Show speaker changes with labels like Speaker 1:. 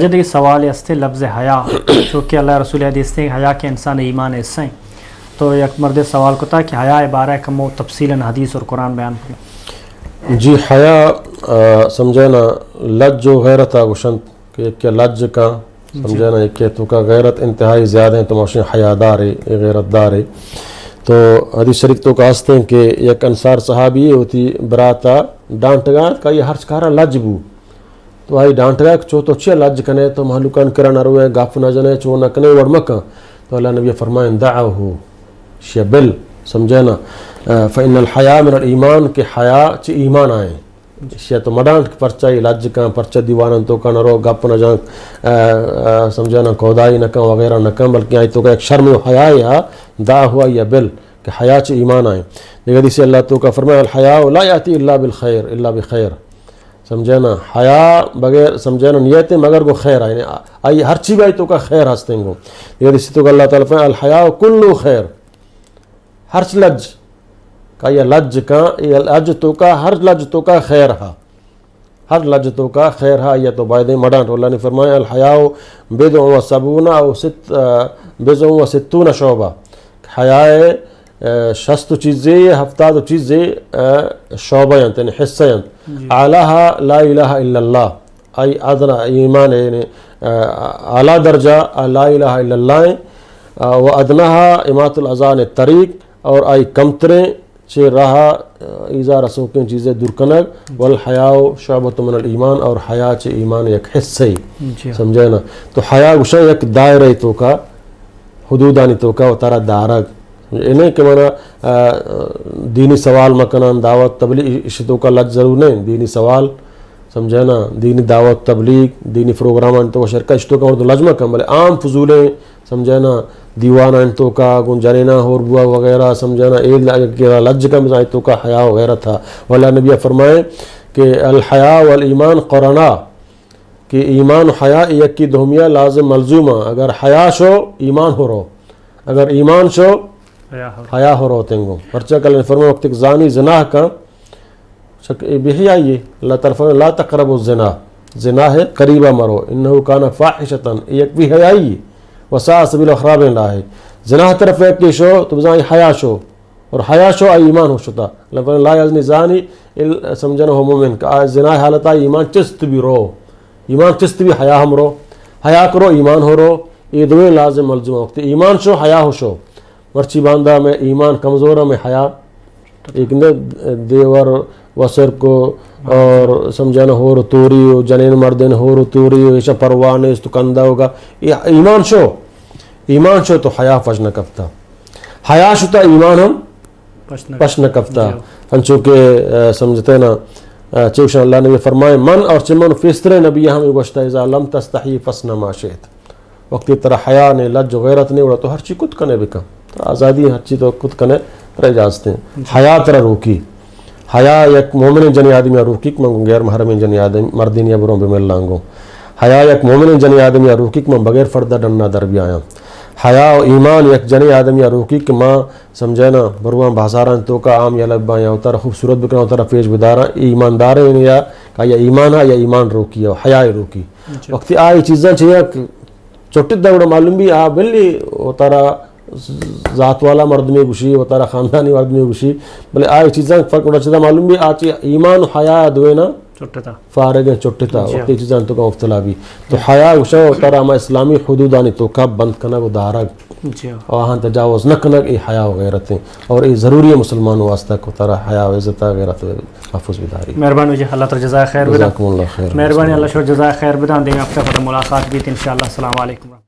Speaker 1: جدی سوال است لفظ حیا چونکہ اللہ رسول حدیث ہیں حیا کے انسان ایمان حصہ ہیں، تو یک مرد سوال کو تھا کہ حیا عبارہ کم و تفصیلا حدیث اور قرآن بیان کریں.
Speaker 2: جی حیا سمجھے نا لج و غیرت آگوشن کہ لج کا سمجھے نا کہ تو کا غیرت انتہائی زیادہ ہیں تو موشن حیا دار ہے غیرت دار ہے. تو حدیث شریف تو کہتے ہیں کہ یک انصار صحابی یہ ہوتی براتا ڈانٹ گا کہ یہ ہر چکارا لج بو تو آئی ڈانٹ گا کہ چو تو چیہ لج کنے تو محلوکان کرا نہ روئے گاف نہ جنے چو نہ کنے ورمکا تو اللہ نبی فرمائیں دعوہو شبل سمجھے نا فإن الحیاء من الایمان کہ حیا چی ایمان آئیں شیع تو مڈانٹ پرچہ لج کا پرچہ دیوانن تو کا نہ رو گاپ نہ جان سمجھے نا کودائی نہ کن وغیرہ نہ کن بلکہ آئی تو کا ایک شرم و حیا یا دعوہ یا بل کہ حیا چی ایمان آئیں. لیکن حدیث اللہ تو کا فرمائے الحیاء لا یاتی الا بالخیر الا بخیر سمجھے نا حیا بغیر سمجھے نا نیت مگر کو خیر آئے آئی ہر چیز آئی تو کا خیر ہستیں گو. لیکن اسی تو کہ اللہ تعالیٰ فرمائے الحیاء کلو خیر ہر لج کا یہ لج کا یہ لج تو کا ہر لج تو کا خیر ہا ہر لج تو کا خیر ہا یہ تو باید مڈان تو اللہ نے فرمایا الحیاء بدع و سبعون او بضع و ستون شعبہ حیا شست چیزیں ہفتاد چیزیں شعبہ یعنی حصہ اعلیٰ لا الہ الا اللہ ای ادنا ایمان یعنی اعلیٰ درجہ لا الہ الا اللہ و ادنہا اماۃ الاذان الطریق اور آئی کمتریں چھ رہا ایزا رسوکیں چیزیں دور کنگ والحیاء شعبۃ من الایمان اور حیا چھ ایمان یک حصہ ہی سمجھے نا. تو حیا گوشا یک دائرہ تو کا حدودانی تو کا و تارا دارگ انہیں کہ مانا دینی سوال مکنان دعوت تبلیغ اشتوں کا لج ضرور نہیں دینی سوال سمجھے نا دینی دعوت تبلیغ دینی پروگرام تو شرکہ اشتوں کا تو لجمہ کم بلے عام فضولیں سمجھے نا دیوانہ انتوں کا گنجرینا اور بوا وغیرہ سمجھے نا ایک لج کا مزاج تو کا حیا وغیرہ تھا. واللہ نبی فرمائے کہ الحیاء والایمان قرنا کہ ایمان و حیا یک کی دہمیہ لازم ملزومہ اگر حیا شو ایمان ہو رو اگر ایمان شو حیا ہو رو تنگو پرچہ کل فرمائے وقت ایک زانی زناح کا بھی آئیے اللہ تعالیٰ فرمائے لا تقربوا الزنا زنا ہے قریبہ مرو انہو کانا فاحشتاً ایک بھی ہے آئیے وساء سبیل خراب اللہ ہے زنا طرف ایک کی شو تو بزائی حیا شو اور حیا شو آئی ایمان ہو شتا اللہ فرمائے لا یزنی زانی سمجھنا ہو مومن کہ زنا حالت آئی ایمان چست بھی رو ایمان چست بھی حیا ہم رو حیا کرو ایمان ہو رو یہ دوئے لازم ملزوم وقت ایمان شو حیا ہو شو مرچی باندھا میں ایمان کمزور ہے میں حیا ایک نے دیور وسر کو اور سمجھانا ہو رو توری ہو جنین مردین ہو رو توری ہو ایشا پروانے اس تو کندہ ہوگا ایمان شو تو حیا فج نہ کفتا حیا شتا ایمان ہم پش نہ کفتا ہنچو کہ سمجھتے نا چوشن اللہ نے فرمائے من اور چمن فیستر نبی ہمیں گوشتا اذا لم تستحی فسن ما شئت وقتی طرح حیا نے لج و غیرت نہیں اڑا تو ہر چی کت کنے بکم آزادی ہر چی تو کت کنے تر اجازتے ہیں. حیا ترہ روکی حیا یک مومن جنی آدمی روکیک من غیر محرم جنی آدمی مردین یا بروں بمل لانگو حیا یک مومن جنی آدمی روکیک من بغیر فردہ ڈننا در بھی آیا حیا و ایمان یک جنی آدمی روکیک ماں سمجھے نا بروان بازاران تو کا عام یا لبا یا اتارا خوبصورت بکنا اتارا پیش بدارا ایماندار ہیں یا ایمان ہے یا ایمان روکی ہے حیا روکی وقتی آئی چیزاں چاہیے چھوٹی دا معلوم بھی آ بلی اتارا ذات والا مرد میں گوشی اتارا خاندانی مرد میں گوشی بلے آئی چیزاں فرق اڑا چیزا معلوم بھی آچی ایمان حیا دوئے نا فارغ ہیں چھوٹی تا وقتی چیزاں تو کا مفتلا بھی تو حیا گوشا اتارا ہما اسلامی حدودانی تو کا بند کنگ و دارگ وہاں تجاوز نہ کنگ ای حیا و غیرت ہیں اور ای ضروری ہے مسلمانوں واسطہ کو اتارا حیا و عزتہ غیرت محفوظ بداری.
Speaker 1: مہربانی جی اللہ تعالی جزائے خیر بدان. مہربانی اللہ شکر جزائے خیر بدان. دیں گے ہفتہ پر ملاقات بھی انشاءاللہ. السلام علیکم.